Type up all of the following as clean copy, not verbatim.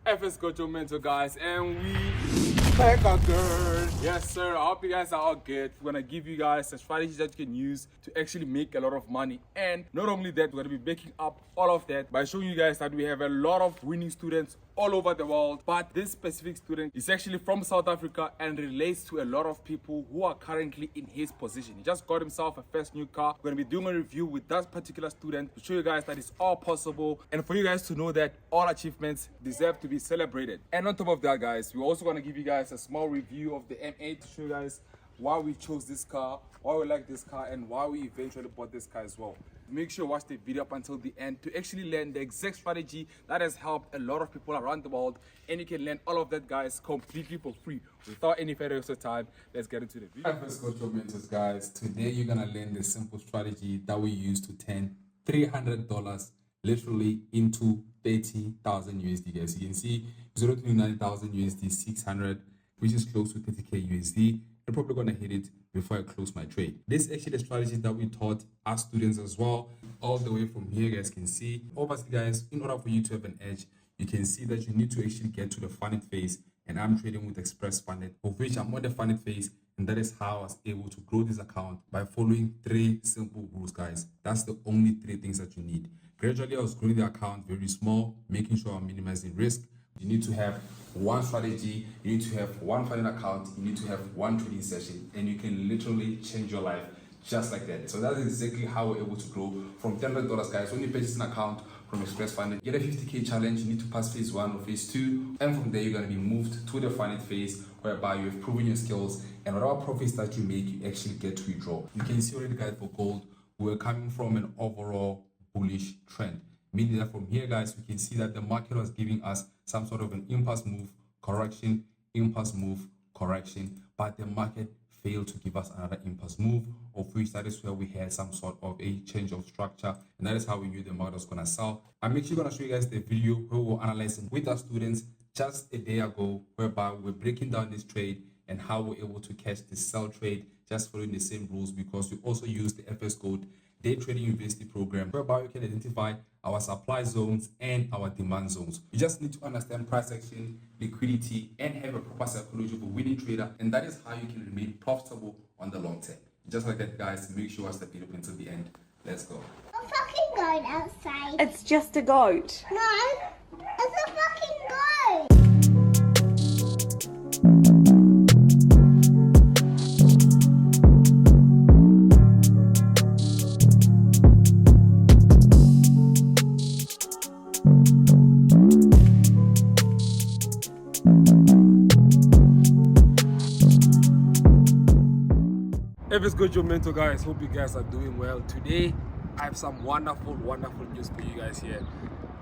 FS Coach Mentor, guys, and we back again. Yes, sir. I hope you guys are all good. We're gonna give you guys a strategy that you can use to actually make a lot of money. And not only that, we're gonna be backing up all of that by showing you guys that we have a lot of winning students all over the world. But this specific student is actually from South Africa and relates to a lot of people who are currently in his position. He just got himself a first new car. We're gonna be doing a review with that particular student to show you guys that it's all possible and for you guys to know that all achievements deserve to be celebrated. And on top of that, guys, we're also gonna give you guys a small review of the M8 to show you guys why we chose this car, why we like this car, and why we eventually bought this car as well. Make sure you watch the video up until the end to actually learn the exact strategy that has helped a lot of people around the world, and you can learn all of that, guys, completely for free. Without any further waste of time, let's get into the video. Let's go to mentors, guys. Today you're gonna learn the simple strategy that we use to turn $300 literally into 30,000 USD, guys. You can see 0.29,000 USD, 600, which is close to 30k USD. I'm probably gonna hit it before I close my trade. This is actually the strategy that we taught our students as well. All the way from here, you guys can see. Obviously, guys, in order for you to have an edge, you can see that you need to actually get to the funded phase. And I'm trading with Express Funded, of which I'm on the funded phase. And that is how I was able to grow this account by following 3 simple rules, guys. That's the only 3 things that you need. Gradually, I was growing the account very small, making sure I'm minimizing risk. You need to have one strategy, you need to have one funding account, you need to have one trading session, and you can literally change your life just like that. So that's exactly how we're able to grow from $10, guys. When you purchase an account from Express Funded, get a 50k challenge, you need to pass phase 1 or phase 2, and from there you're going to be moved to the funded phase, whereby you have proven your skills, and whatever profits that you make, you actually get to withdraw. You can see already, guys, for gold, we're coming from an overall bullish trend, meaning that from here, guys, we can see that the market was giving us some sort of an impulse move, correction, impulse move, correction, but the market failed to give us another impulse move, of which that is where we had some sort of a change of structure, and that is how we knew the market was going to sell. I'm actually going to show you guys the video where we're analyzing with our students just a day ago, whereby we're breaking down this trade and how we're able to catch the sell trade just following the same rules, because we also use the FS code Day Trading University program, whereby we can identify our supply zones and our demand zones. You just need to understand price action, liquidity, and have a proper psychology of a winning trader, and that is how you can remain profitable on the long term. Just like that, guys. Make sure you watch the video until the end. Let's go. A fucking goat outside. It's just a goat. No, it's a fucking goat. FS Coach Mentor, guys, hope you guys are doing well. Today I have some wonderful news for you guys here.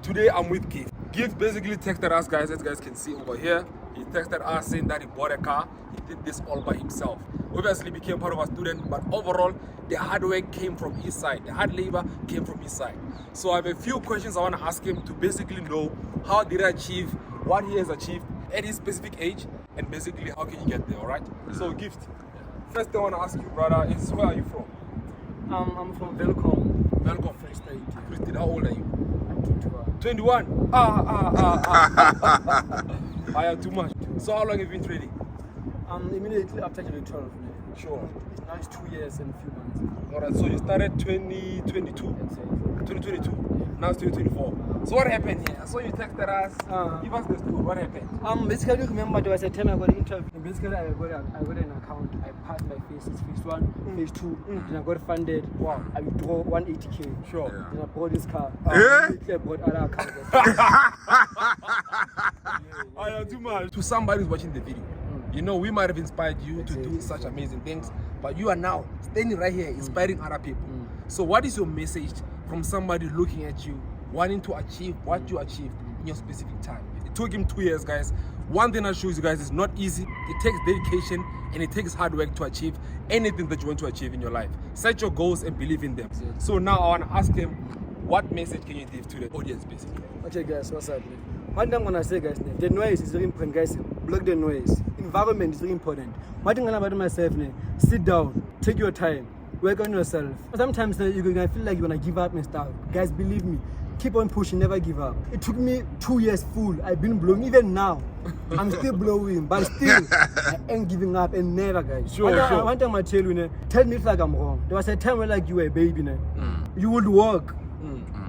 Today I'm with Gift. Gift basically texted us, guys, as you guys can see over here. He texted us saying that he bought a car. He did this all by himself. Obviously became part of a student, but overall the hard work came from his side. The hard labor came from his side. So I have a few questions I want to ask him to basically know how did he achieve what he has achieved at his specific age, and basically how can you get there, alright? So Gift, first thing I want to ask you, brother, is where are you from? I'm from Velcom. Velcom, Free State. Free State. How old are you? I'm 21. I have too much. So how long have you been trading? Immediately after grade 12. Sure. Now it's 2 years and a few months. Alright, so you started 2022. 2022. Now it's 2024. So what happened here? So you texted us. Give us the story. What happened? Basically, remember there was a time I got an interview. And basically, I got an account. I passed my phases, phase 1, phase 2. Then I got funded. Wow. I withdraw 180k. Sure. Then I bought this car. I bought other accounts. I have too much. To somebody who's watching the video, you know, we might have inspired you to do such amazing things, but you are now standing right here inspiring other people. So what is your message from somebody looking at you, wanting to achieve what you achieved in your specific time? It took him 2 years, guys. One thing that shows you guys is not easy. It takes dedication and it takes hard work to achieve anything that you want to achieve in your life. Set your goals and believe in them. So now I want to ask him, what message can you give to the audience, basically? Okay, guys, what's up? One thing I'm gonna say, guys, the noise is very important, guys. Block the noise. Environment is very important. One thing I'm gonna myself, sit down, take your time, work on yourself. Sometimes you're gonna feel like you're gonna give up and stuff. Guys, believe me, keep on pushing, never give up. It took me 2 years full. I've been blowing, even now. I'm still blowing, but still, I ain't giving up and never, guys. Sure. One time I tell you, tell me if like I'm wrong. There was a time when like you were a baby, you would walk,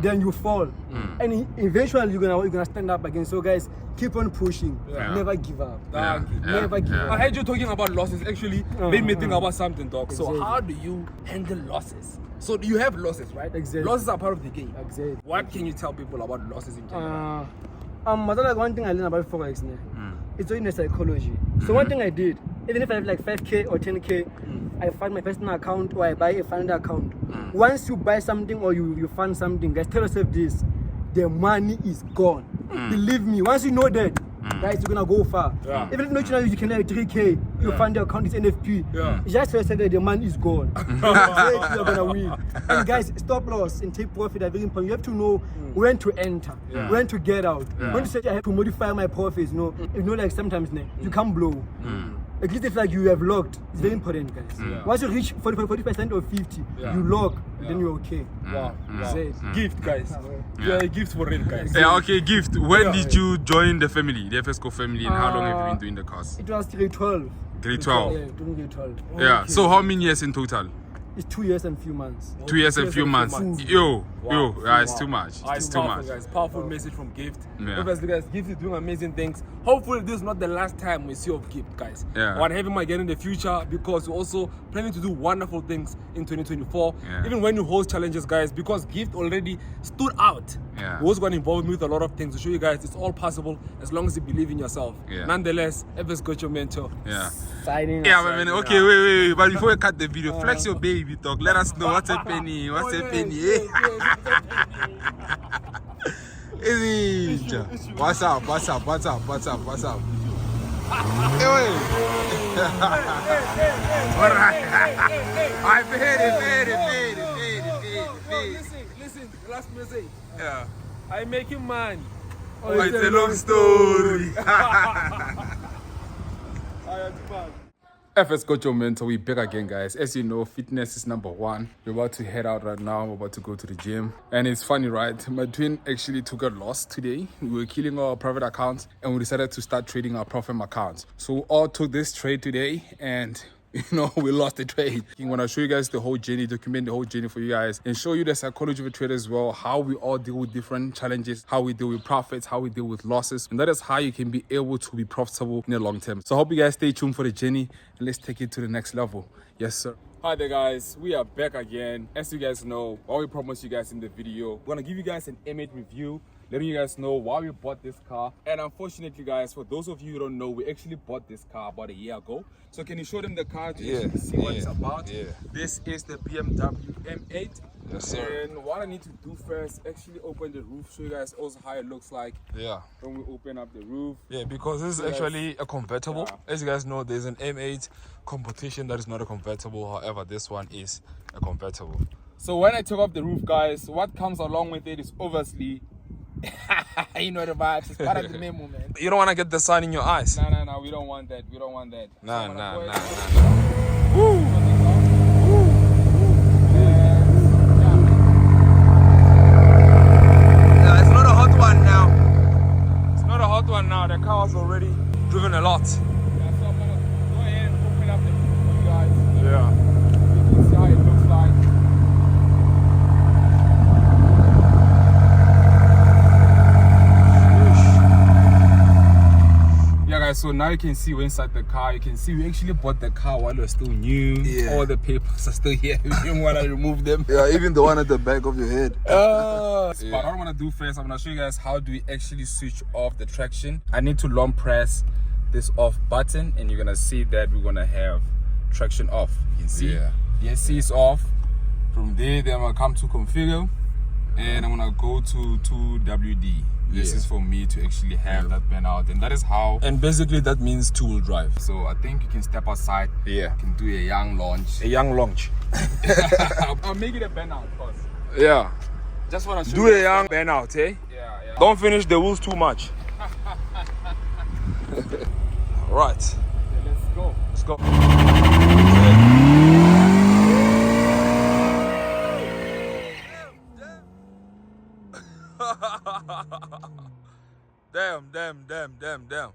then you fall, and eventually you're gonna stand up again. So guys, keep on pushing, never give up, never give up. I heard you talking about losses. Actually, made me think about something, dog. So Exactly. how do you handle losses? So you have losses, right? Exactly. Losses are part of the game. Exactly. What can you tell people about losses in general? But like one thing I learned about Forex, it's in the psychology. So one thing I did, even if I have like 5K or 10K, I find my personal account or I buy a fund account. Once you buy something or you fund something, guys, tell yourself this: the money is gone. Believe me, once you know that, guys, you're gonna go far. Even if you can have 3K, you find the account is NFP. Just tell yourself that the money is gone. You're gonna win. And guys, stop loss and take profit are very important. You have to know when to enter, when to get out. When to say I have to modify my profits, like sometimes you can't blow. At least if like you have locked, it's very important, guys. Once you reach 40% or 50, you lock, then you're okay. Wow. Gift, guys. Yeah, a gift for real, guys. Yeah, okay, Gift. When did you join the family, the FSCO family, and how long have you been doing the cars? It was grade 12. Grade 12. Yeah, during grade 12. Yeah. So how many years in total? It's 2 years and few months. 2 years and few months. It's too much. It's too much. Guys. Powerful message from Gift. Yeah. Obviously, guys, Gift is doing amazing things. Hopefully, this is not the last time we see of Gift, guys. Yeah. I want to have him again in the future because we're also planning to do wonderful things in 2024. Yeah. Even when you host challenges, guys, because Gift already stood out. Yeah. He was going to involve me with a lot of things to show you guys it's all possible as long as you believe in yourself. Yeah. Nonetheless, FS Coach your mentor. Yeah. Signing. Yeah, but man, okay, wait. But before we cut the video, flex your baby, talk. Let us know what's happening. What's happening? Easy. What's up? Hey, wait. All right. I paid it. Listen, last message. Yeah. I'm making money. Oh, it's a long story. FS Coach Your Mentor, we back again, guys. As you know, fitness is number one. We're about to head out right now. We're about to go to the gym. And it's funny, right? My twin actually took a loss today. We were killing our private accounts and we decided to start trading our profit accounts. So we all took this trade today and we lost the trade. I'm gonna show you guys the whole journey, document the whole journey for you guys, and show you the psychology of a trader as well, how we all deal with different challenges, how we deal with profits, how we deal with losses, and that is how you can be able to be profitable in the long term. So I hope you guys stay tuned for the journey and let's take it to the next level. Yes, sir. Hi there, guys. We are back again. As you guys know, what we promised you guys in the video, we're gonna give you guys an M8 review, letting you guys know why we bought this car. And unfortunately, guys, for those of you who don't know, we actually bought this car about a year ago. So can you show them the car to actually see what it's about? Yeah. This is the BMW M8. Yes, sir. And what I need to do first, actually open the roof, show you guys also how it looks like Yeah. when we open up the roof. Yeah, because this is actually a convertible. Yeah. As you guys know, there's an M8 competition that is not a convertible. However, this one is a convertible. So when I took off the roof, guys, what comes along with it is obviously, you know the vibes, it's part of the memo, man. You don't want to get the sun in your eyes. No, we don't want that. We don't want that. Nah. Yeah, it's not a hot one now. It's not a hot one now. The car was already driven a lot. Yeah, so I'm gonna go ahead and open up the roof for you guys. Yeah. You can see how it looks like. Yeah, guys, so now you can see we're inside the car. You can see we actually bought the car while it was still new. Yeah. All the papers are still here. We didn't want to remove them. Yeah, even the one at the back of your head. But what I want to do first, I'm going to show you guys how do we actually switch off the traction. I need to long press this off button and you're going to see that we're going to have traction off. You can see the AC is off. From there, then I'm going to come to configure and I'm going to go to 2WD. This is for me to actually have that burnout, and that is how. And basically that means two-wheel drive. So I think you can step aside. Yeah. You can do a young launch. A young launch. I'll make it a burnout first. Yeah. Just want to show Do you a young burnout, eh? Yeah. Don't finish the wheels too much. Right. Okay, let's go. Let's go. Damn.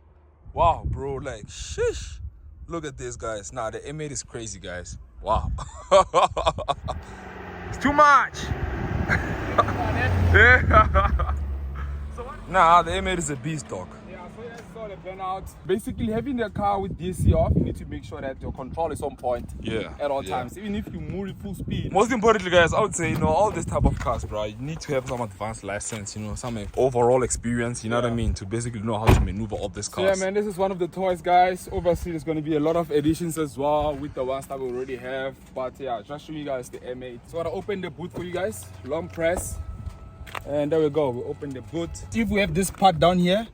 Wow, bro, like, sheesh. Look at this, guys. Nah, the M8 is crazy, guys. Wow. It's too much. Yeah. Nah, the M8 is a beast, dog. Yeah, so yeah, saw the burnout. Basically, having the car with DC off, you need to make sure that your control is on point at all times, even if you move at full speed. Most importantly, guys, I would say, all this type of cars, bro, you need to have some advanced license, some overall experience, you know what I mean, to basically know how to maneuver all these cars. So yeah, man, this is one of the toys, guys. Obviously, there's going to be a lot of additions as well with the ones that we already have. But yeah, just show you guys the M8. So I'm going to open the boot for you guys. Long press. And there we go. We open the boot. If we have this part down here,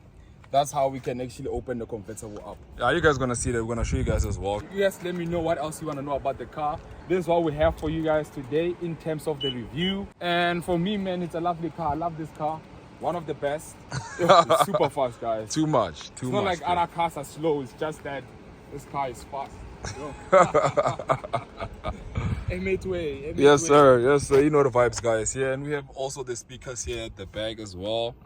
that's how we can actually open the convertible up. Yeah, you guys gonna see that. We're gonna show you guys as well. You guys let me know what else you want to know about the car. This is what we have for you guys today in terms of the review. And for me, man, it's a lovely car. I love this car. One of the best. It's super fast, guys. Too much. It's not like other cars are slow. It's just that this car is fast. M8 way. Yes, sir. Yes, sir. You know the vibes, guys. Yeah, and we have also the speakers here at the back as well.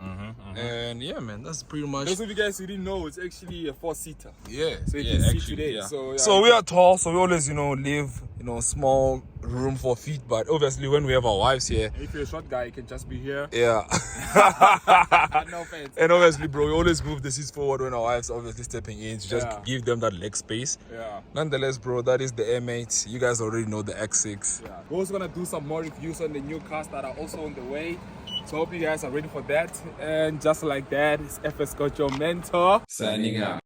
And yeah, man, that's pretty much. Those of you guys who didn't know, it's actually a 4-seater. Yeah. So you can see today. Yeah. So, yeah. So we are tall, so we always, leave, small room for feet. But obviously, when we have our wives here, if you're a short guy, you can just be here. yeah. No offense. And obviously, bro, we always move the seats forward when our wives are obviously stepping in to just give them that leg space. Yeah. Nonetheless, bro, that is the M8. You guys already know the X6. Yeah. We're also gonna do some more reviews on the new cars that are also on the way. So hope you guys are ready for that. And just like that, it's FS Coach, your mentor. Signing out.